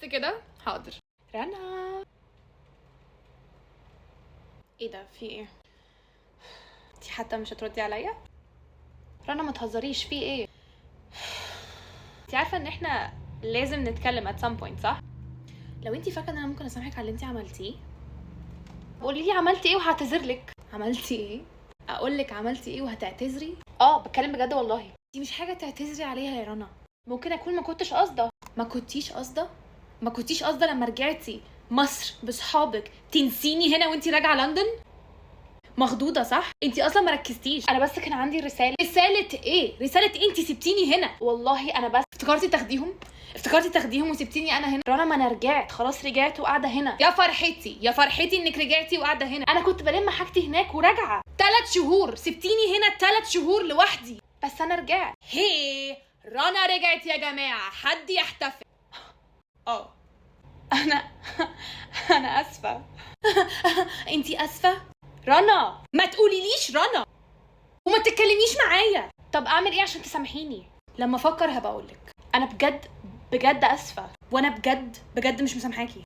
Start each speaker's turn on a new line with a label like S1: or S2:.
S1: بس كده حاضر. رنا ايه ده؟ في ايه؟ انتي حتى مش هتردي عليا؟ رنا ما تهزريش، في ايه؟ انتي عارفه ان احنا لازم نتكلم at some point صح؟ لو انتي فاكره ان انا ممكن اسامحك على اللي انتي عملتيه، قولي لي عملتي ايه وهعتذر لك. عملتي ايه؟ اقول لك عملتي ايه وهتعتذري؟ بتكلم بجد والله. دي مش حاجه تعتذري عليها يا رنا. ممكن اكون ما كنتش قاصده. ما كنتيش قاصده لما رجعتي مصر بصحابك تنسيني هنا وانتي راجعه لندن؟ مخضوضه صح؟ انتي اصلا ما ركزتيش. انا بس كان عندي رساله ايه؟ انتي سبتيني هنا والله. انا بس افتكرتي تاخديهم وسبتيني انا هنا. رنا ما انا رجعت خلاص، رجعت وقاعده هنا. يا فرحتي انك رجعتي وقاعده هنا. انا كنت بلم حاجتي هناك وراجعه 3 شهور، سبتيني هنا 3 شهور لوحدي. بس انا رجعت. هي رنا رجعت يا جماعه، حد يحتفل. انا انا اسفه. انتي اسفه رنا؟ ما تقوليليش رنا وما تتكلميش معايا. طب اعمل ايه عشان تسامحيني؟ لما افكر هبقولك. انا بجد اسفه، وانا بجد مش مسامحاكي.